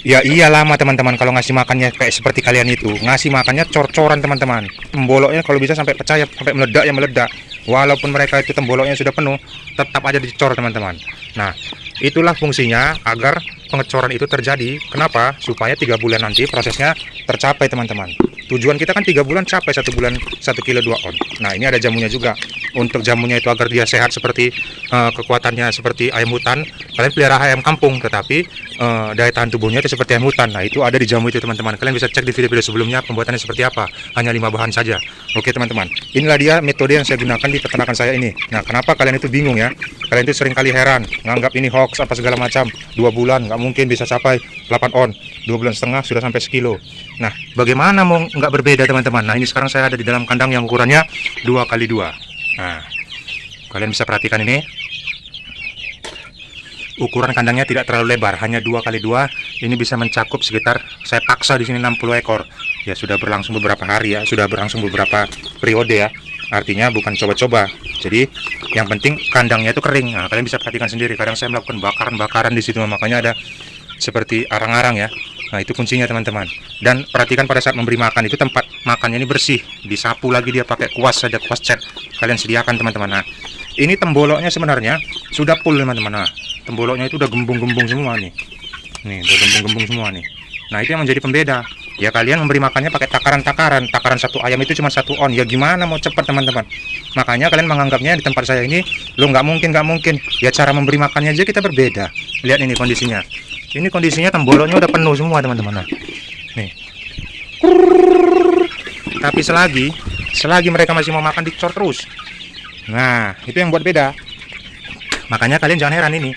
Ya iya lama teman-teman, kalau ngasih makannya kayak seperti kalian itu, ngasih makannya cor-coran teman-teman. Temboloknya kalau bisa sampai pecah ya, sampai meledak ya meledak. Walaupun mereka itu temboloknya sudah penuh, tetap aja dicor teman-teman. Nah, itulah fungsinya agar pengecoran itu terjadi. Kenapa? Supaya 3 bulan nanti prosesnya tercapai teman-teman. Tujuan kita kan 3 bulan capai 1 bulan 1 kilo 2 on. Nah ini ada jamunya juga. Untuk jamunya itu agar dia sehat seperti kekuatannya seperti ayam hutan. Kalian pelihara ayam kampung, tetapi daya tahan tubuhnya itu seperti ayam hutan. Nah itu ada di jamu itu teman-teman. Kalian bisa cek di video-video sebelumnya pembuatannya seperti apa. Hanya 5 bahan saja. Oke teman-teman. Inilah dia metode yang saya gunakan di peternakan saya ini. Nah kenapa kalian itu bingung ya? Kalian itu sering kali heran, nganggap ini hoax apa segala macam. 2 bulan nggak mungkin bisa capai 8 on. 2,5 bulan sudah sampai sekilo. Nah bagaimana mau nggak berbeda teman-teman? Nah ini sekarang saya ada di dalam kandang yang ukurannya 2x2. Nah kalian bisa perhatikan ini. Ukuran kandangnya tidak terlalu lebar, hanya 2x2. Ini bisa mencakup sekitar, saya paksa di sini 60 ekor. Ya sudah berlangsung beberapa hari ya, sudah berlangsung beberapa periode ya. Artinya bukan coba-coba. Jadi yang penting kandangnya itu kering. Nah, kalian bisa perhatikan sendiri. Kadang saya melakukan bakaran-bakaran di situ, makanya ada seperti arang-arang ya. Nah itu kuncinya teman-teman. Dan perhatikan pada saat memberi makan itu tempat makannya ini bersih, disapu lagi dia pakai kuas saja, kuas cat. Kalian sediakan teman-teman. Nah ini temboloknya sebenarnya sudah full teman-teman. Nah temboloknya itu udah gembung-gembung semua nih. Nih udah gembung-gembung semua nih. Nah itu yang menjadi pembeda. Ya kalian memberi makannya pakai takaran-takaran. Takaran satu ayam itu cuma 1 on. Ya gimana mau cepat teman-teman. Makanya kalian menganggapnya di tempat saya ini lo nggak mungkin. Ya cara memberi makannya aja kita berbeda. Lihat ini kondisinya. Ini kondisinya temboloknya udah penuh semua teman-teman. Nah, nih. Tapi selagi mereka masih mau makan dicor terus. Nah itu yang buat beda. Makanya kalian jangan heran ini.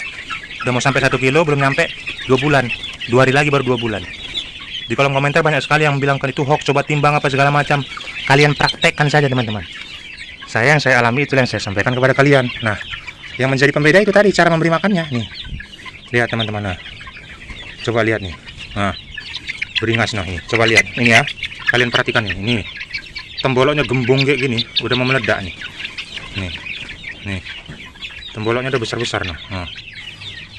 Udah mau sampai 1 kilo belum nyampe 2 bulan. 2 hari lagi baru 2 bulan. Di kolom komentar banyak sekali yang bilang kan itu hoax, coba timbang apa segala macam. Kalian praktekkan saja teman-teman. Yang saya alami itu yang saya sampaikan kepada kalian. Nah yang menjadi pembeda itu tadi cara memberi makannya. Nih lihat teman-teman. Nah coba lihat nih. Nah beringas nah ini. Coba lihat ini ya. Kalian perhatikan nih. Ini temboloknya gembung kayak gini. Udah mau meledak nih. Nih temboloknya udah besar-besar nah.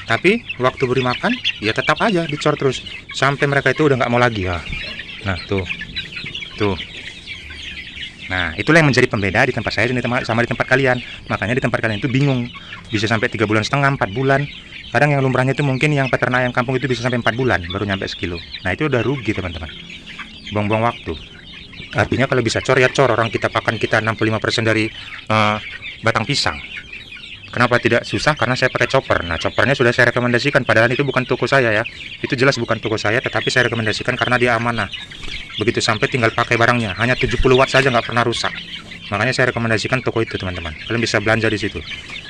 Tapi waktu beri makan ya tetap aja dicor terus sampai mereka itu udah nggak mau lagi ya. Nah tuh. Nah itulah yang menjadi pembeda di tempat saya sama di tempat kalian. Makanya di tempat kalian itu bingung bisa sampai 3,5 bulan, 4 bulan. Kadang yang lumrahnya itu mungkin yang peternak ayam kampung itu bisa sampai 4 bulan baru nyampe sekilo. Nah itu udah rugi teman-teman. Buang-buang waktu. Artinya kalau bisa cor ya cor. Orang kita pakan kita 65% dari batang pisang. Kenapa tidak susah? Karena saya pakai chopper. Nah choppernya sudah saya rekomendasikan. Padahal itu bukan toko saya ya. Itu jelas bukan toko saya. Tetapi saya rekomendasikan karena dia amanah. Begitu sampai tinggal pakai barangnya. Hanya 70 watt saja nggak pernah rusak. Makanya saya rekomendasikan toko itu teman-teman. Kalian bisa belanja di situ.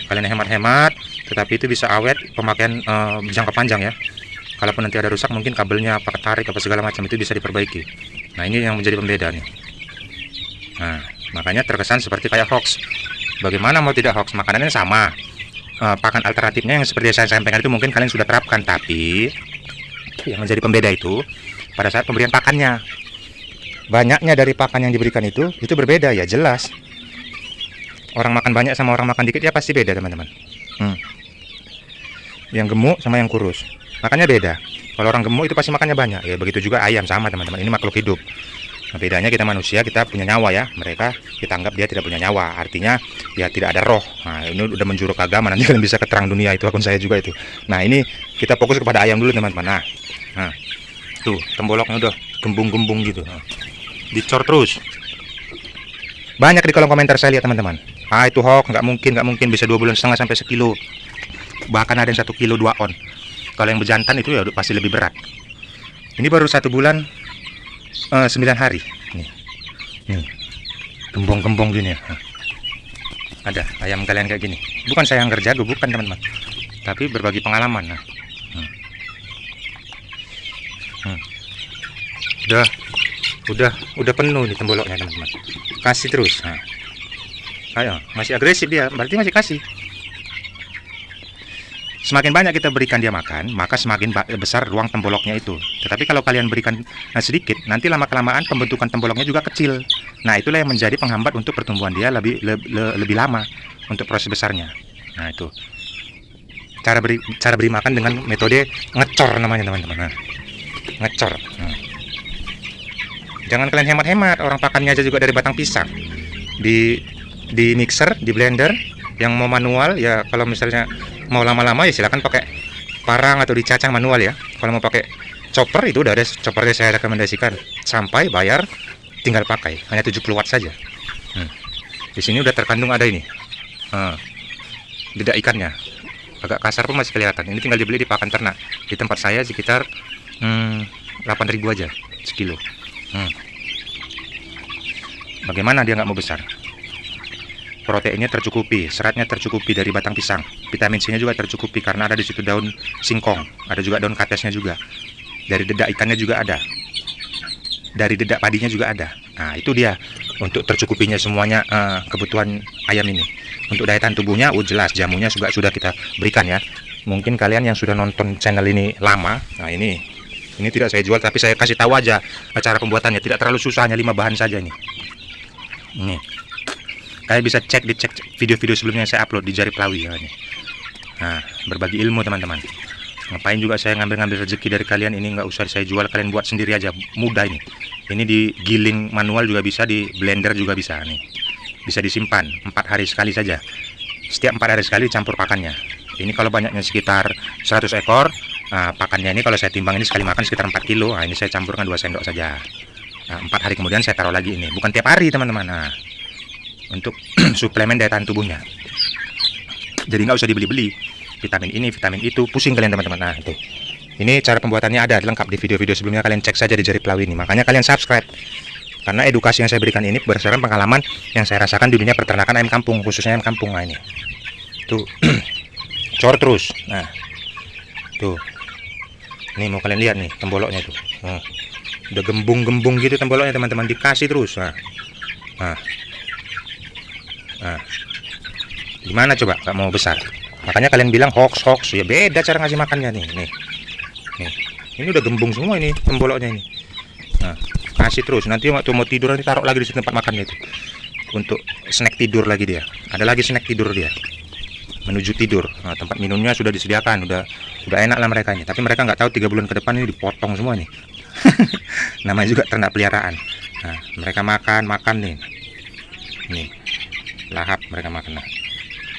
Kalian hemat-hemat. Tetapi itu bisa awet. Pemakaian jangka panjang ya. Kalaupun nanti ada rusak mungkin kabelnya apa ketarik apa segala macam itu bisa diperbaiki. Nah ini yang menjadi pembeda nih. Nah makanya terkesan seperti kayak hoax. Bagaimana mau tidak hoax? Makanannya sama. Pakan alternatifnya yang seperti saya sampaikan itu mungkin kalian sudah terapkan. Tapi yang menjadi pembeda itu pada saat pemberian pakannya. Banyaknya dari pakan yang diberikan itu berbeda ya jelas. Orang makan banyak sama orang makan dikit ya pasti beda teman-teman. Yang gemuk sama yang kurus makannya beda. Kalau orang gemuk itu pasti makannya banyak. Ya begitu juga ayam sama teman-teman. Ini makhluk hidup. Nah, bedanya kita manusia kita punya nyawa ya. Mereka kita anggap dia tidak punya nyawa. Artinya ya tidak ada roh. Nah ini udah menjuruk ke agama. Nanti kalian bisa ke terang dunia itu akun saya juga itu. Nah ini kita fokus kepada ayam dulu teman-teman. Nah tuh temboloknya udah gembung-gembung gitu. Dicor terus. Banyak di kolom komentar saya lihat teman-teman. Itu hoax, nggak mungkin bisa 2,5 bulan sampai sekilo. Bahkan ada yang 1 kilo 2 on. Kalau yang bejantan itu ya udah pasti lebih berat. Ini baru 1 bulan 9 hari. Nih gembong-gembong gini ya. Ada ayam kalian kayak gini. Bukan saya yang kerja, bukan teman-teman. Tapi berbagi pengalaman. Udah penuh nih temboloknya teman-teman. Kasih terus. Ayo, masih agresif dia, berarti masih kasih. Semakin banyak kita berikan dia makan, maka semakin besar ruang temboloknya itu. Tetapi kalau kalian berikan sedikit, nanti lama-kelamaan pembentukan temboloknya juga kecil. Nah, itulah yang menjadi penghambat untuk pertumbuhan dia lebih lama untuk proses besarnya. Nah, itu. Cara beri makan dengan metode ngecor namanya, teman-teman. Nah, ngecor. Jangan kalian hemat-hemat, orang pakannya aja juga dari batang pisang. Di mixer, di blender. Yang mau manual ya, kalau misalnya mau lama-lama ya silakan pakai parang atau dicacang manual ya. Kalau mau pakai chopper itu udah ada choppernya, saya rekomendasikan. Sampai bayar tinggal pakai, hanya 70 watt saja. Di sini udah terkandung ada ini. Dedak ikannya. Agak kasar pun masih kelihatan. Ini tinggal dibeli di pakan ternak. Di tempat saya sekitar 8.000 aja sekilo. Bagaimana dia nggak mau besar? Proteinnya tercukupi, seratnya tercukupi dari batang pisang, vitamin C-nya juga tercukupi karena ada di situ daun singkong, ada juga daun katesnya juga, dari dedak ikannya juga ada, dari dedak padinya juga ada. Nah itu dia untuk tercukupinya semuanya kebutuhan ayam ini. Untuk daya tahan tubuhnya, jelas jamunya juga sudah kita berikan ya. Mungkin kalian yang sudah nonton channel ini lama, nah ini tidak saya jual tapi saya kasih tahu aja cara pembuatannya, tidak terlalu susah, hanya 5 bahan saja nih. Ini kalian bisa dicek video-video sebelumnya yang saya upload di Jari Pelawi ya. Nah, berbagi ilmu teman-teman. Ngapain juga saya ngambil rezeki dari kalian, ini nggak usah saya jual, kalian buat sendiri aja, mudah ini. Ini digiling manual juga bisa, di blender juga bisa nih. Bisa disimpan 4 hari sekali saja. Setiap 4 hari sekali campur pakannya. Ini kalau banyaknya sekitar 100 ekor, pakannya ini kalau saya timbang ini sekali makan sekitar 4 kilo. Nah, ini saya campurkan 2 sendok saja. Nah, 4 hari kemudian saya taruh lagi ini, bukan tiap hari teman-teman. Nah, untuk suplemen daya tahan tubuhnya. Jadi nggak usah dibeli-beli vitamin ini, vitamin itu, pusing kalian teman-teman. Nah itu, ini cara pembuatannya ada lengkap di video-video sebelumnya, kalian cek saja di Jari Pelawi ini. Makanya kalian subscribe, karena edukasi yang saya berikan ini berdasarkan pengalaman yang saya rasakan di dunia peternakan ayam kampung, khususnya ayam kampung. Nah ini, tuh, cor terus. Nah, tuh, ini mau kalian lihat nih temboloknya tuh. Nah, udah gembung-gembung gitu temboloknya teman-teman, dikasih terus. Nah, gimana coba nggak mau besar? Makanya kalian bilang hoax ya, beda cara ngasih makannya nih. Ini udah gembung semua ini temboloknya ini. Nah, kasih terus. Nanti waktu mau tidur nanti taruh lagi di tempat makannya itu untuk snack tidur lagi dia. Ada lagi snack tidur dia menuju tidur. Nah, tempat minumnya sudah disediakan, udah enak lah mereka ini. Tapi mereka nggak tahu 3 bulan ke depan ini dipotong semua nih. Namanya juga ternak peliharaan. Nah, mereka makan nih. Nih. Lahap mereka makan. Nah,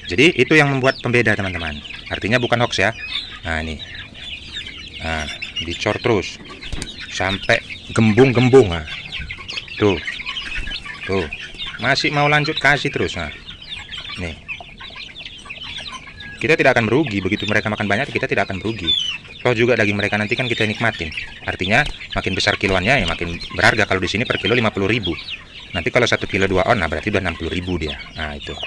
jadi itu yang membuat pembeda teman-teman, artinya bukan hoax ya. Nah ini, nah dicor terus sampai gembung-gembung. Nah, tuh masih mau lanjut, kasih terus. Nah nih, kita tidak akan merugi, begitu mereka makan banyak kita tidak akan merugi. Toh juga daging mereka nanti kan kita nikmatin, artinya makin besar kiloannya ya makin berharga. Kalau di sini per kilo 50.000. Nanti kalau 1 kilo 2 on, nah berarti udah 60.000 dia. Nah itu.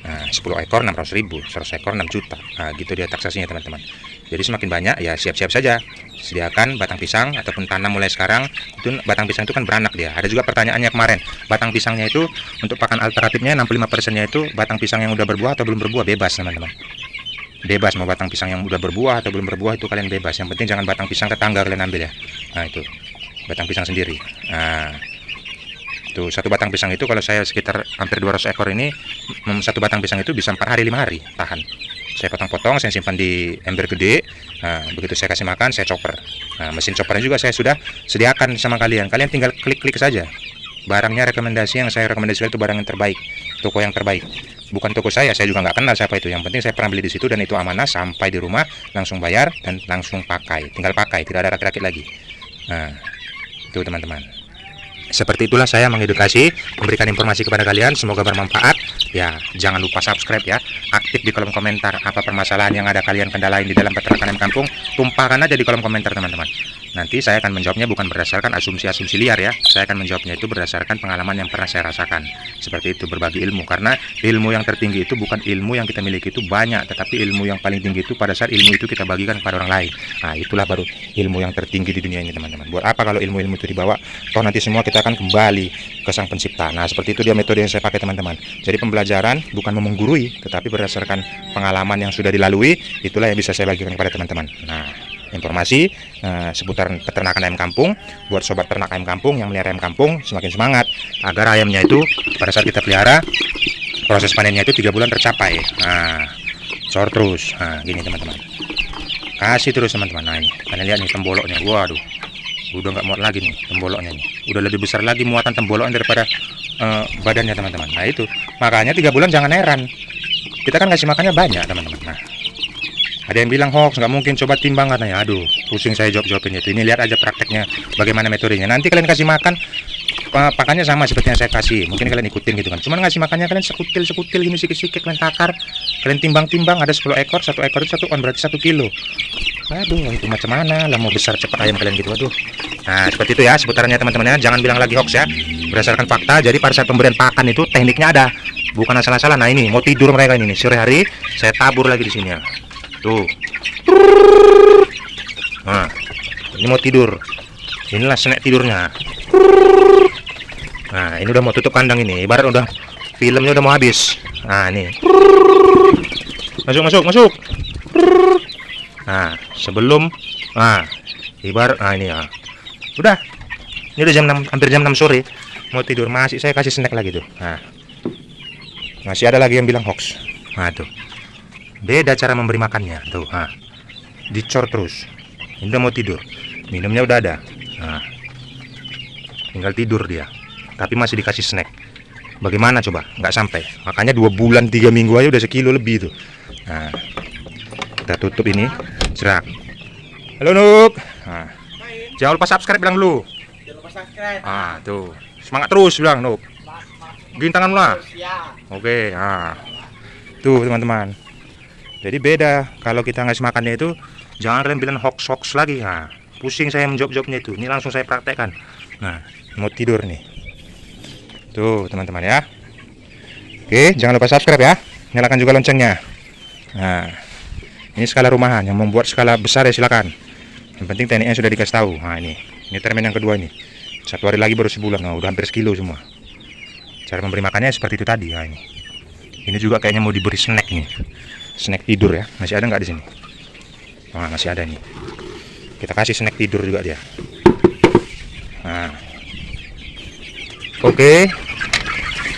Nah 10 ekor 600.000, 100 ekor 6 juta. Nah gitu dia taksasinya teman-teman. Jadi semakin banyak ya siap-siap saja. Sediakan batang pisang ataupun tanam mulai sekarang. Itu batang pisang itu kan beranak dia. Ada juga pertanyaannya kemarin, batang pisangnya itu untuk pakan alternatifnya 65%-nya itu batang pisang yang udah berbuah atau belum berbuah, bebas teman-teman. Bebas mau batang pisang yang udah berbuah atau belum berbuah, itu kalian bebas. Yang penting jangan batang pisang tetangga kalian ambil ya. Nah itu batang pisang sendiri. Nah tuh, satu batang pisang itu kalau saya sekitar hampir 200 ekor ini, satu batang pisang itu bisa 4 hari 5 hari tahan. Saya potong-potong, saya simpan di ember gede. Nah, begitu saya kasih makan, saya chopper. Nah, mesin choppernya juga saya sudah sediakan sama kalian. Kalian tinggal klik-klik saja. Barangnya rekomendasi yang saya rekomendasikan itu barang yang terbaik, toko yang terbaik. Bukan toko saya juga nggak kenal siapa itu. Yang penting saya pernah beli di situ dan itu amanah, sampai di rumah langsung bayar dan langsung pakai. Tinggal pakai, tidak ada rakit-rakit lagi. Nah, itu teman-teman. Seperti itulah saya mengedukasi, memberikan informasi kepada kalian, semoga bermanfaat. Ya, jangan lupa subscribe ya, aktif di kolom komentar apa permasalahan yang ada kalian kendalain di dalam peternakan ayam kampung, tumpahkan aja di kolom komentar teman-teman. Nanti saya akan menjawabnya bukan berdasarkan asumsi-asumsi liar ya, saya akan menjawabnya itu berdasarkan pengalaman yang pernah saya rasakan. Seperti itu, berbagi ilmu, karena ilmu yang tertinggi itu bukan ilmu yang kita miliki itu banyak, tetapi ilmu yang paling tinggi itu pada saat ilmu itu kita bagikan kepada orang lain. Nah, itulah baru ilmu yang tertinggi di dunia ini teman-teman. Buat apa kalau ilmu-ilmu itu dibawa, toh nanti semua kita akan kembali ke sang pencipta. Nah, seperti itu dia metode yang saya pakai teman-teman. Jadi pembelajaran bukan menggurui, tetapi berdasarkan pengalaman yang sudah dilalui, itulah yang bisa saya bagikan kepada teman-teman. Nah, informasi seputar peternakan ayam kampung buat sobat ternak ayam kampung yang melihara ayam kampung, semakin semangat agar ayamnya itu pada saat kita pelihara proses panennya itu 3 bulan tercapai. Nah, cor terus. Nah, gini teman-teman. Kasih terus teman-teman. Nah ini, kalian lihat nih temboloknya. Waduh, udah nggak muat lagi nih temboloknya nih. Udah lebih besar lagi muatan temboloknya daripada badannya teman-teman. Nah itu, makanya 3 bulan jangan heran. Kita kan kasih makannya banyak teman-teman. Nah, ada yang bilang hoax, nggak mungkin, coba timbang katanya. Aduh, pusing saya jawab-jawabin itu. Ini lihat aja prakteknya, bagaimana metodenya. Nanti kalian kasih makan, pakannya sama seperti yang saya kasih. Mungkin kalian ikutin gitu kan. Cuman ngasih makannya kalian sekutil gini, sikit-sikit kalian takar. Kalian timbang-timbang, ada 10 ekor, 1 ekor itu 1 on, berarti 1 kilo. Aduh, itu macam mana lah mau besar cepat ayam kalian gitu. Aduh. Nah, seperti itu ya seputarannya teman-teman ya. Jangan bilang lagi hoax ya. Berdasarkan fakta, jadi pada saat pemberian pakan itu tekniknya ada. Bukan asal-asalan. Nah, ini mau tidur mereka ini. Sore hari saya tabur lagi di sini ya. Tuh. Nah, ini mau tidur. Inilah snack tidurnya. Nah, ini udah mau tutup kandang ini. Ibarat udah filmnya udah mau habis. Nah, ini. Masuk. Nah, sebelum ibarat ini ya. Udah. Ini udah jam 6, hampir jam 6 sore. Mau tidur, masih saya kasih snack lagi tuh. Nah. Masih ada lagi yang bilang hoax. Nah, tuh. Beda cara memberi makannya tuh. Dicor terus. Ini udah mau tidur. Minumnya udah ada. Nah. Tinggal tidur dia. Tapi masih dikasih snack. Bagaimana coba? Nggak sampai. Makanya 2 bulan 3 minggu aja udah sekilo lebih tuh. Nah. Kita tutup ini. Cerak. Halo Nuk. Nah. Jangan lupa subscribe bilang dulu. Jangan lupa subscribe. Tuh. Semangat terus bilang Nuk. Gini tangan lah. Ya. Oke. Tuh teman-teman. Jadi beda kalau kita ngasih makannya itu, jangan kalian bilang hoax lagi. Nah, pusing saya menjawab-jawabnya itu. Ini langsung saya praktekkan. Nah, mau tidur nih. Tuh teman-teman ya. Oke, jangan lupa subscribe ya. Nyalakan juga loncengnya. Nah, ini skala rumahan. Yang membuat skala besar ya silakan. Yang penting tekniknya sudah dikasih tahu. Nah ini termen yang kedua ini. 1 hari lagi baru sebulan. Nah, udah hampir sekilo semua. Cara memberi makannya seperti itu tadi. Nah ini. Ini juga kayaknya mau diberi snack nih. Snack tidur ya. Masih ada nggak di sini? Nah, masih ada nih. Kita kasih snack tidur juga dia. Nah. Oke.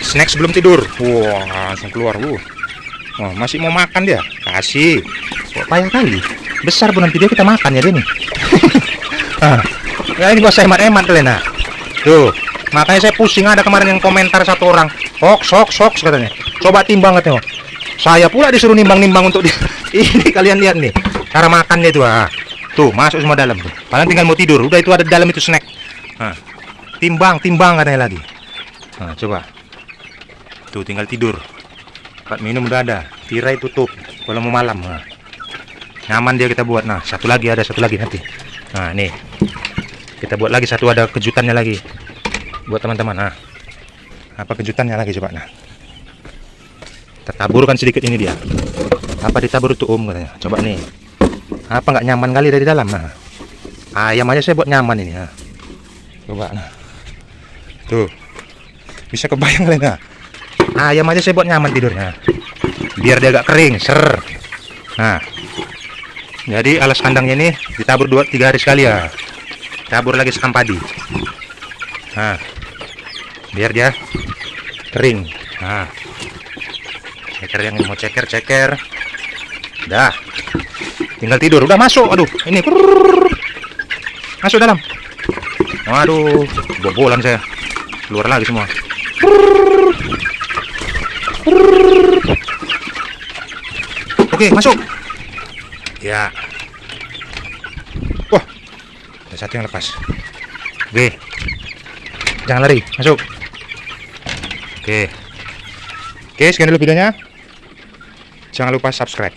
Snack sebelum tidur. Wah, langsung keluar. Wah, masih mau makan dia. Kasih. Kok payah kali. Besar pun nanti dia kita makan ya dia nih. Ya ini gua saya hemat-hemat kalian. Nah. Tuh. Makanya saya pusing, ada kemarin yang komentar satu orang. Hoax katanya. Coba timbang katanya. Saya pula disuruh nimbang-nimbang untuk ini kalian lihat nih. Cara makannya itu. Tuh, masuk semua dalam tuh. Paling tinggal mau tidur. Udah itu ada di dalam itu snack. Timbang katanya lagi. Nah, coba. Tuh tinggal tidur. Tempat minum udah ada. Tirai tutup kalau mau malam. Nyaman dia kita buat. Nah, satu lagi nanti. Nah, nih. Kita buat lagi satu, ada kejutannya lagi. Buat teman-teman. Nah. Apa kejutannya lagi coba. Nah. Kita taburkan sedikit ini dia. Apa ditabur tuh katanya. Coba nih. Apa nggak nyaman kali dari dalam. Nah. Ayam aja saya buat nyaman ini. Nah. Coba. Nah. Tuh. Bisa kebayang kalian. Nah. Ayam aja saya buat nyaman tidurnya. Biar dia agak kering. Nah. Jadi alas kandangnya ini ditabur 2-3 hari sekali ya. Tabur lagi sekam padi. Nah. Biar dia kering. Nah. Ceker yang mau ceker. Dah. Tinggal tidur. Udah masuk. Aduh, ini. Masuk dalam. Waduh, bobolan saya. Keluar lagi semua. Oke, masuk. Ya. Wah. Ada satu yang lepas. Oke. Jangan lari, masuk. Oke, sekian dulu videonya. Jangan lupa subscribe.